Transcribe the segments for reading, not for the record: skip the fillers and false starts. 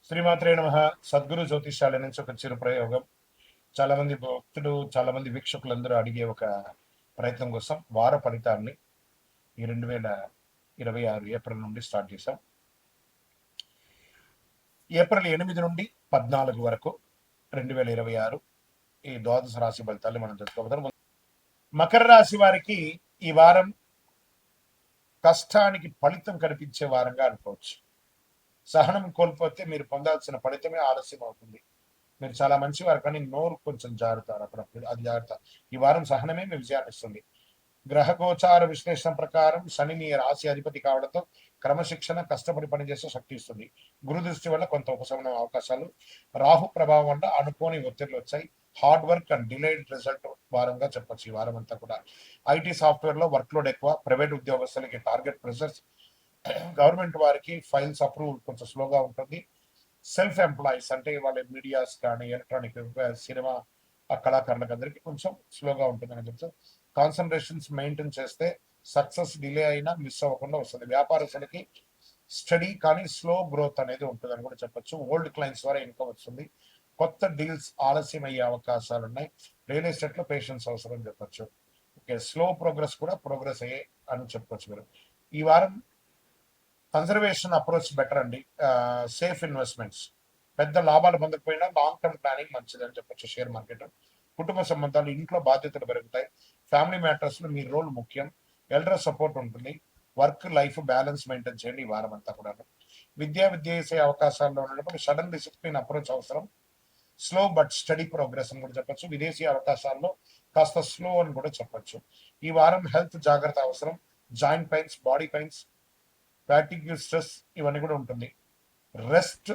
శ్రీమాత్రే నమః. సద్గురు జ్యోతిష్యాల నుంచి ఒక చిరు ప్రయోగం. చాలా మంది భక్తులు, చాలా మంది వీక్షకులందరూ అడిగే ఒక ప్రయత్నం కోసం వార ఫలితాన్ని ఈ 2026 ఏప్రిల్ నుండి స్టార్ట్ చేశాం. ఏప్రిల్ 8 నుండి 14 వరకు 2026 ఈ ద్వాదశ రాశి ఫలితాలు మనం తెలుసుకోబోతాం. మకర రాశి వారికి ఈ వారం కష్టానికి ఫలితం కనిపించే వారంగా అనుకోవచ్చు. సహనం కోల్పోతే మీరు పొందాల్సిన ఫలితమే ఆలస్యం అవుతుంది. మీరు చాలా మంచివారు, కానీ నోరు కొంచెం జారుతారు అప్పుడప్పుడు, అది జాగ్రత్త. ఈ వారం సహనమే మీ విజయాన్ని ఇస్తుంది. గ్రహ గోచార విశ్లేషణ ప్రకారం శని మీ రాశి అధిపతి కావడంతో క్రమశిక్షణ, కష్టపడి పనిచేసే శక్తి ఇస్తుంది. గురు దృష్టి వల్ల కొంత ఉపశమనం అవకాశాలు, రాహు ప్రభావం వల్ల అనుకోని ఒత్తిళ్లు వచ్చాయి. Hard work and delayed result వారంగా చెప్పొచ్చు. ఈ వారం అంతా కూడా ఐటీ సాఫ్ట్వేర్ లో వర్క్ లోడ్ ఎక్కువ, ప్రైవేట్ ఉద్యోగస్తులకి టార్గెట్ ప్రెషర్స్, గవర్నమెంట్ వారికి ఫైల్స్ అప్రూవల్ కొంచెం స్లోగా ఉంటుంది. సెల్ఫ్ ఎంప్లాయీస్ అంటే వాళ్ళ మీడియాస్ కానీ ఎలక్ట్రానిక్ సినిమా కళాకారులకు అందరికీ కొంచెం స్లోగా ఉంటుందని చెప్తే, కాన్సన్ట్రేషన్స్ మెయింటైన్ చేస్తే సక్సెస్ డిలే అయినా మిస్ అవ్వకుండా వస్తుంది. వ్యాపారస్తులకి స్టడీ కానీ స్లో గ్రోత్ అనేది ఉంటుందని కూడా చెప్పొచ్చు. ఓల్డ్ క్లయింట్స్ ద్వారా ఇన్కమ్ వస్తుంది. కొత్త డీల్స్ ఆలస్యం అయ్యే అవకాశాలు ఉన్నాయి. రియల్ ఎస్టేట్ లో పేషెన్స్ అవసరం చెప్పొచ్చు. ఓకే, స్లో ప్రోగ్రెస్ కూడా ప్రోగ్రెస్ అయ్యే అని చెప్పొచ్చు. మీరు ఈ వారం కన్జర్వేషన్ అప్రోచ్ బెటర్ అండి. సేఫ్ ఇన్వెస్ట్మెంట్స్, పెద్ద లాభాలు పొందకపోయినా లాంగ్ టర్మ్ ప్లానింగ్ మంచిది అని చెప్పొచ్చు. షేర్ మార్కెట్, కుటుంబ సంబంధాలు, ఇంట్లో బాధ్యతలు పెరుగుతాయి. ఫ్యామిలీ మ్యాటర్స్ లో మీ రోల్ ముఖ్యం. ఎల్డర్ సపోర్ట్ ఉంటుంది. వర్క్ లైఫ్ బ్యాలెన్స్ మెయింటైన్ చేయండి ఈ వారం అంతా కూడా. విద్య చేసే అవకాశాల్లో ఉన్నప్పుడు సడన్ డిసిప్లిన్ అప్రోచ్ అవసరం. స్లో బట్ స్టడీ ప్రోగ్రెస్ అని కూడా చెప్పొచ్చు. విదేశీ అవకాశాల్లో కాస్త స్లో అని కూడా చెప్పొచ్చు. ఈ వారం హెల్త్ జాగ్రత్త అవసరం. Joint pains, body pains, fatigue, stress ఇవన్నీ కూడా ఉంటుంది. రెస్ట్,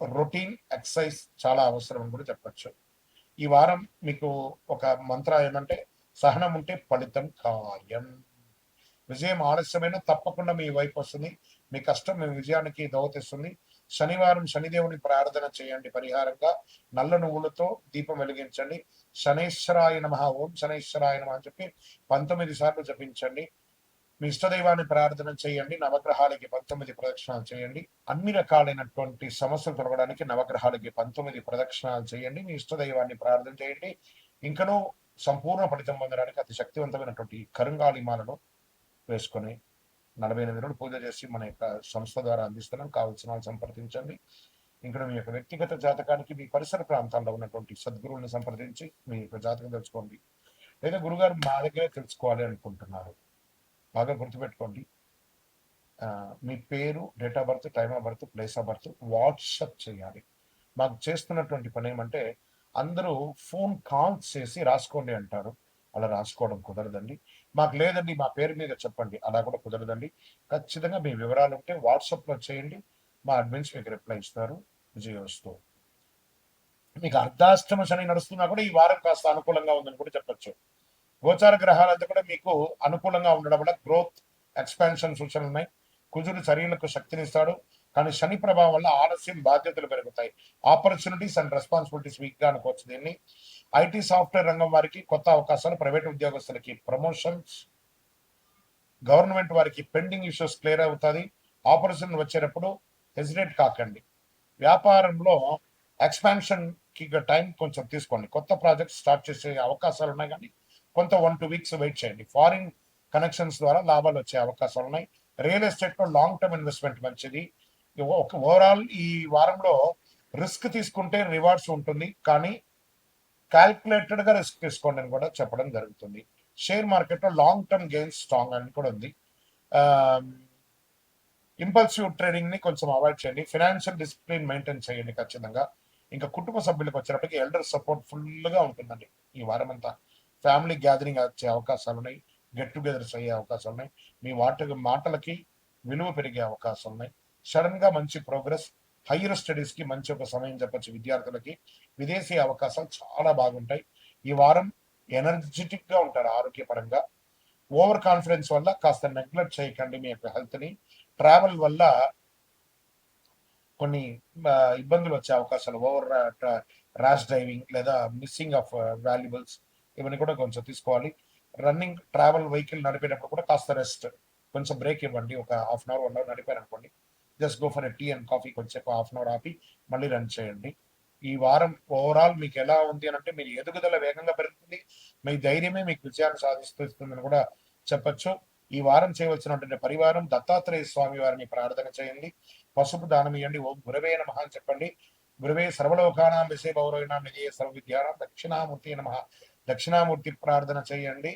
రొటీన్ ఎక్సర్సైజ్ చాలా అవసరం అని కూడా చెప్పచ్చు. ఈ వారం మీకు ఒక మంత్ర ఏమంటే, సహనం ఉంటే ఫలితం ఖాయం. విజయం ఆలస్యమైన తప్పకుండా మీ వైపు వస్తుంది. మీ కష్టం మీ విజయానికి దోహతిస్తుంది. శనివారం శనిదేవుని ప్రార్థన చేయండి. పరిహారంగా నల్ల నువ్వులతో దీపం వెలిగించండి. శనేశ్వరాయ నమః, ఓం శనేశ్వరాయ నమః అని చెప్పి 19 సార్లు జపించండి. మీ ఇష్టదైవాన్ని ప్రార్థన చేయండి. నవగ్రహాలకి 19 ప్రదక్షిణాలు చేయండి. అన్ని రకాలైనటువంటి సమస్యలు తొలగడానికి నవగ్రహాలకి 19 ప్రదక్షిణాలు చేయండి. మీ ఇష్టదైవాన్ని ప్రార్థన చేయండి. ఇంకనూ సంపూర్ణ ఫలితం పొందడానికి అతి శక్తివంతమైనటువంటి కరుంగాళిమాలను వేసుకొని 48 రోజులు పూజ చేసి మన యొక్క సంస్థ ద్వారా అందిస్తున్నాం. కావాల్సిన వాళ్ళు సంప్రదించండి. ఇంకా మీ యొక్క వ్యక్తిగత జాతకానికి మీ పరిసర ప్రాంతాల్లో ఉన్నటువంటి సద్గురువుని సంప్రదించి మీ యొక్క జాతకం తెలుసుకోండి. లేదా గురుగారు మా దగ్గరే తెలుసుకోవాలి అనుకుంటున్నారు, బాగా గుర్తుపెట్టుకోండి. మీ పేరు, date of birth, time of birth, place of birth WhatsApp చేయాలి. మాకు చేస్తున్నటువంటి పని ఏమంటే, అందరూ ఫోన్ కాల్స్ చేసి రాసుకోండి అంటారు. అలా రాసుకోవడం కుదరదండి. మాకు లేదండి మా పేరు మీద చెప్పండి, అలా కూడా కుదరదండి. ఖచ్చితంగా మీ వివరాలు ఉంటే వాట్సాప్లో చేయండి. మా అడ్మిన్స్ మీకు రిప్లై ఇస్తారు. విజయోస్తు. మీకు అర్ధాష్టమ శని నడుస్తున్నా కూడా ఈ వారం కాస్త అనుకూలంగా ఉందని కూడా చెప్పొచ్చు. గోచార గ్రహాలంతా కూడా మీకు అనుకూలంగా ఉండడం వల్ల గ్రోత్, ఎక్స్పాన్షన్ సూచనలు ఉన్నాయి. కుజుడు శరీరకు శక్తినిస్తాడు, కానీ శని ప్రభావం వల్ల ఆలస్యం, బాధ్యతలు పెరుగుతాయి. ఆపర్చునిటీస్ అండ్ రెస్పాన్సిబిలిటీస్ వీక్ గా అనుకోవచ్చు దీన్ని. ఐటీ సాఫ్ట్వేర్ రంగం వారికి కొత్త అవకాశాలు, ప్రైవేట్ ఉద్యోగస్తులకి ప్రమోషన్స్, గవర్నమెంట్ వారికి పెండింగ్ ఇష్యూస్ క్లియర్ అవుతుంది. ఆపర్చునిటీ వచ్చేటప్పుడు హెసిటేట్ కాకండి. వ్యాపారంలో ఎక్స్పాన్షన్ కి టైం కొంచెం తీసుకోండి. కొత్త ప్రాజెక్ట్ స్టార్ట్ చేసే అవకాశాలు ఉన్నాయి, కానీ కొంత 1-2 వీక్స్ వెయిట్ చేయండి. ఫారిన్ కనెక్షన్స్ ద్వారా లాభాలు వచ్చే అవకాశాలు ఉన్నాయి. రియల్ ఎస్టేట్ లో లాంగ్ టర్మ్ ఇన్వెస్ట్మెంట్ మంచిది. ఓవరాల్ ఈ వారంలో రిస్క్ తీసుకుంటే రివార్డ్స్ ఉంటుంది, కానీ క్యాల్కులేటెడ్ గా రిస్క్ తీసుకోండి అని కూడా చెప్పడం జరుగుతుంది. షేర్ మార్కెట్ లో లాంగ్ టర్మ్ గెయిన్స్ స్ట్రాంగ్ అని కూడా ఉంది. ఇంపల్సివ్ ట్రేడింగ్ ని కొంచెం అవాయిడ్ చేయండి. ఫైనాన్షియల్ డిసిప్లిన్ మెయింటైన్ చేయండి ఖచ్చితంగా. ఇంకా కుటుంబ సభ్యులకు వచ్చేటప్పటికి ఎల్డర్ సపోర్ట్ ఫుల్ గా ఉంటుందండి ఈ వారం అంతా. ఫ్యామిలీ గ్యాదరింగ్ వచ్చే అవకాశాలు ఉన్నాయి. గెట్ టుగెదర్స్ అయ్యే అవకాశాలు ఉన్నాయి. మీ మాటలకి విలువ పెరిగే అవకాశాలు ఉన్నాయి. సడన్ గా మంచి ప్రోగ్రెస్. హైయర్ స్టడీస్ కి మంచి ఒక సమయం చెప్పచ్చు. విద్యార్థులకి విదేశీ అవకాశాలు చాలా బాగుంటాయి. ఈ వారం ఎనర్జెటిక్ గా ఉంటారు ఆరోగ్యపరంగా. ఓవర్ కాన్ఫిడెన్స్ వల్ల కాస్త నెగ్లెక్ట్ చేయకండి మీ యొక్క హెల్త్ ని. ట్రావెల్ వల్ల కొన్ని ఇబ్బందులు వచ్చే అవకాశాలు, ఓవర్ ర్యాష్ డ్రైవింగ్ లేదా మిస్సింగ్ ఆఫ్ వాల్యుబుల్స్, ఇవన్నీ కూడా కొంచెం తీసుకోవాలి. రన్నింగ్, ట్రావెల్ వెహికల్ నడిపేటప్పుడు కూడా కాస్త రెస్ట్, కొంచెం బ్రేక్ ఇవ్వండి. ఒక హాఫ్ అన్ అవర్, 1 అవర్ నడిపారు అనుకోండి, just go for a tea and coffee కొంచెంసేపు హాఫ్ అన్ అవర్ ఆపి మళ్ళీ రన్ చేయండి. ఈ వారం ఓవరాల్ మీకు ఎలా ఉంది అని అంటే మీ ఎదుగుదల వేగంగా పెరుగుతుంది. మీ ధైర్యమే మీకు విజయాన్ని సాధిస్తుందని కూడా చెప్పొచ్చు. ఈ వారం చేయవలసినటువంటి పరివారం దత్తాత్రేయ స్వామి వారిని ప్రార్థన చేయండి. పసుపు దానం ఇవ్వండి. ఓం గురవే నమః అని చెప్పండి. గురవే సర్వలోకానాం విషయ గౌరవినాం నిజయ సర్వ విద్యానాం దక్షిణామూర్తి నమః. దక్షిణామూర్తి ప్రార్థన చేయండి.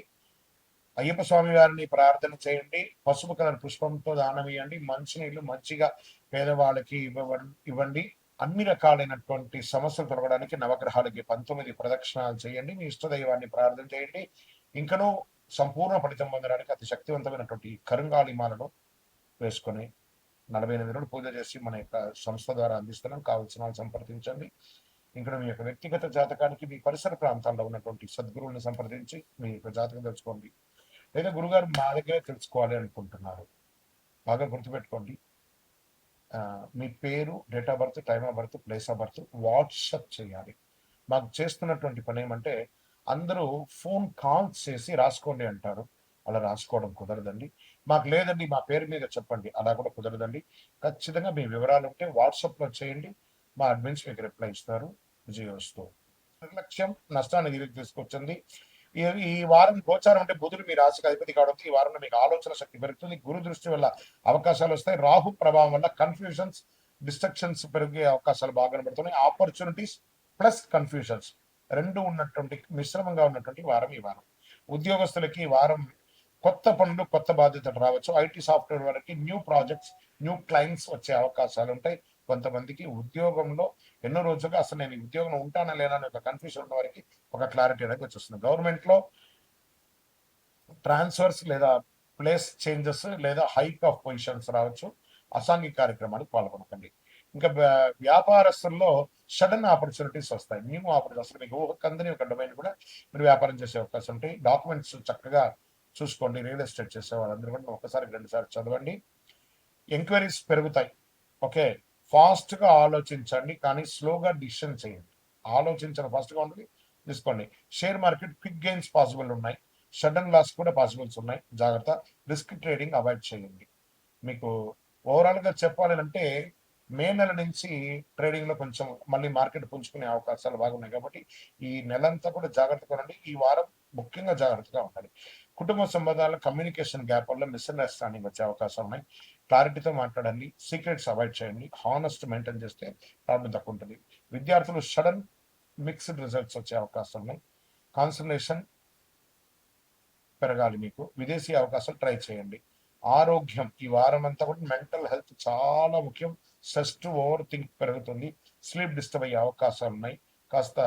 అయ్యప్ప స్వామి వారిని ప్రార్థన చేయండి. పసుపు కలర్ పుష్పంతో దానం ఇవ్వండి. మంచినీళ్ళు మంచిగా పేదవాళ్ళకి ఇవ్వండి. అన్ని రకాలైనటువంటి సమస్యలు తొలగడానికి నవగ్రహాలకి 19 ప్రదక్షిణాలు చేయండి. మీ ఇష్టదైవాన్ని ప్రార్థన చేయండి. ఇంకనూ సంపూర్ణ ఫలితం పొందడానికి అతి శక్తివంతమైనటువంటి కరుంగాలి మాలను వేసుకొని 48 రోజులు పూజ చేసి మన యొక్క సంస్థ ద్వారా అందిస్తున్నాం. కావాల్సిన వాళ్ళు సంప్రదించండి. ఇక్కడ మీ యొక్క వ్యక్తిగత జాతకానికి మీ పరిసర ప్రాంతాల్లో ఉన్నటువంటి సద్గురువుని సంప్రదించి మీ యొక్క జాతకం తెలుసుకోండి. లేదా గురుగారు మా దగ్గరే తెలుసుకోవాలి అనుకుంటున్నారు, బాగా గుర్తుపెట్టుకోండి. మీ పేరు, date of birth, time of birth, place of birth WhatsApp చేయాలి. మాకు చేస్తున్నటువంటి పని ఏమంటే అందరూ ఫోన్ కాల్స్ చేసి రాసుకోండి అంటారు. అలా రాసుకోవడం కుదరదండి. మాకు లేదండి మా పేరు మీద చెప్పండి, అలా కూడా కుదరదండి. ఖచ్చితంగా మీ వివరాలు ఉంటే వాట్సాప్లో చేయండి. మా అడ్మిన్స్ మీకు రిప్లై ఇస్తారు. విజయోస్తు. నిర్లక్ష్యం నష్టాన్ని తిరిగి తీసుకొచ్చింది. ఈ వారం గోచారం అంటే బుధుడు మీ రాశికి అధిపతి కావడంతో ఈ వారంలో మీకు ఆలోచన శక్తి పెరుగుతుంది. గురు దృష్టి వల్ల అవకాశాలు వస్తాయి. రాహు ప్రభావం వల్ల కన్ఫ్యూజన్స్, డిస్ట్రక్షన్స్ పెరిగే అవకాశాలు బాగా కనబడుతున్నాయి. ఆపర్చునిటీస్ ప్లస్ కన్ఫ్యూజన్స్ రెండు ఉన్నటువంటి మిశ్రమంగా ఉన్నటువంటి వారం ఈ వారం. ఉద్యోగస్తులకి ఈ వారం కొత్త పనులు, కొత్త బాధ్యతలు రావచ్చు. ఐటీ సాఫ్ట్వేర్ వరకు న్యూ ప్రాజెక్ట్స్, న్యూ క్లయింట్స్ వచ్చే అవకాశాలు ఉంటాయి. కొంతమందికి ఉద్యోగంలో ఎన్నో రోజులుగా అసలు నేను ఈ ఉద్యోగంలో ఉంటానా లేనా అని ఒక కన్ఫ్యూజన్ ఉన్న వారికి ఒక క్లారిటీ అనేది వచ్చేస్తుంది. గవర్నమెంట్లో ట్రాన్స్ఫర్స్ లేదా ప్లేస్ చేంజెస్ లేదా హైక్ ఆఫ్ పొజిషన్స్ రావచ్చు. అసాంఘిక కార్యక్రమానికి పాల్గొనకండి. ఇంకా వ్యాపారస్తుల్లో సడన్ ఆపర్చునిటీస్ వస్తాయి. న్యూ ఆపర్చునిటీస్ మీకు ఊహకందని ఒక డొమైన్ కూడా మీరు వ్యాపారం చేసే అవకాశం ఉంటాయి. డాక్యుమెంట్స్ చక్కగా చూసుకోండి. రియల్ ఎస్టేట్ చేసే వాళ్ళందరూ కూడా ఒకసారి 2 సార్లు చదవండి. ఎంక్వైరీస్ పెరుగుతాయి. ఓకే, ఫాస్ట్గా ఆలోచించండి కానీ స్లోగా డిసిషన్ చేయండి. ఆలోచించడం ఫాస్ట్గా ఉంటుంది, తీసుకోండి. Share market quick gains possible ఉన్నాయి. సడన్ లాస్ కూడా పాసిబుల్స్ ఉన్నాయి. జాగ్రత్త. రిస్క్ ట్రేడింగ్ అవాయిడ్ చేయండి. మీకు ఓవరాల్గా చెప్పాలి అంటే మే నెల నుంచి ట్రేడింగ్లో కొంచెం మళ్ళీ మార్కెట్ పుంజుకునే అవకాశాలు బాగున్నాయి. కాబట్టి ఈ నెలంతా కూడా జాగ్రత్తగా ఉండండి. ఈ వారం ముఖ్యంగా జాగ్రత్తగా ఉండాలి. కుటుంబ సంబంధాల కమ్యూనికేషన్ గ్యాప్ వల్ల మిస్అండర్స్టాండింగ్ వచ్చే అవకాశాలు ఉన్నాయి. క్లారిటీతో మాట్లాడండి. సీక్రెట్స్ అవాయిడ్ చేయండి. హానెస్ట్ మెయింటైన్ చేస్తే ప్రాబ్లం తక్కువ ఉంటుంది. విద్యార్థులు సడన్ మిక్స్డ్ రిజల్ట్స్ వచ్చే అవకాశాలు ఉన్నాయి. కాన్సన్ట్రేషన్ పెరగాలి. మీకు విదేశీ అవకాశాలు ట్రై చేయండి. ఆరోగ్యం ఈ వారం అంతా కూడా మెంటల్ హెల్త్ చాలా ముఖ్యం. స్ట్రెస్ ఓవర్ థింక్ పెరుగుతుంది. స్లీప్ డిస్టర్బ్ అయ్యే అవకాశాలు ఉన్నాయి. కాస్త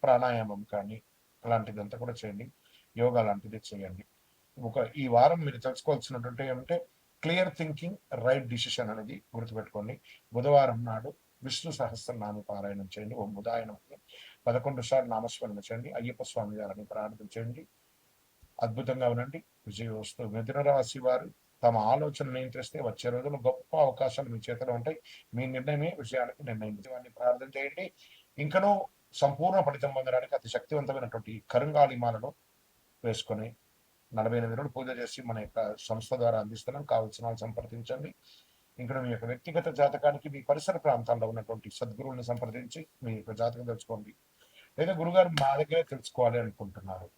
ప్రాణాయామం కానీ అలాంటిదంతా కూడా చేయండి. యోగా లాంటిది చేయండి. ఈ వారం మీరు తెలుసుకోవాల్సినటువంటి ఏమంటే క్లియర్ థింకింగ్, రైట్ డిసిషన్ అనేది గుర్తుపెట్టుకోండి. బుధవారం నాడు విష్ణు సహస్రనామ పారాయణం చేయండి. ఓ బుధాయన 11 సార్లు నామస్మరణ చేయండి. అయ్యప్ప స్వామి గారిని ప్రార్థన చేయండి. అద్భుతంగా ఉండండి. విజయోస్తు. మిథున రాశి వారు తమ ఆలోచన నియంత్రిస్తే వచ్చే రోజుల్లో గొప్ప అవకాశాలు మీ చేతిలో ఉంటాయి. మీ నిర్ణయమే విషయాలకు నిర్ణయం. ప్రార్థన చేయండి. ఇంకనూ సంపూర్ణ ఫలితం పొందడానికి అతి శక్తివంతమైనటువంటి కరుంగాలి మాలను వేసుకొని 48 రోజులు పూజ చేసి మన యొక్క సంస్థ ద్వారా అందిస్తున్నాం. కావాల్సిన వాళ్ళు సంప్రదించండి. ఇక్కడ మీ యొక్క వ్యక్తిగత జాతకానికి మీ పరిసర ప్రాంతాల్లో ఉన్నటువంటి సద్గురువుని సంప్రదించి మీ యొక్క జాతకం తెలుసుకోండి. లేదా గురుగారు మా దగ్గరే తెలుసుకోవాలి అనుకుంటున్నారు,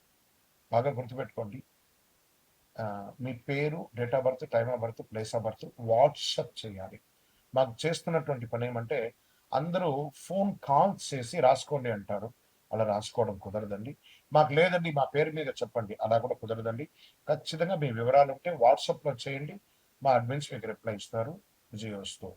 బాగా గుర్తుపెట్టుకోండి. మీ పేరు, date of birth, time of birth, place of birth WhatsApp చేయాలి. మాకు చేస్తున్నటువంటి పని ఏమంటే అందరూ ఫోన్ కాల్స్ చేసి రాసుకోండి అంటారు. అలా రాసుకోవడం కుదరదండి. మాకు లేదండి మా పేరు మీద చెప్పండి, అలా కూడా కుదరదండి. ఖచ్చితంగా మీ వివరాలు ఉంటే వాట్సాప్లో చేయండి. మా అడ్మిన్స్ మీకు రిప్లై ఇస్తారు. విజయోస్తు.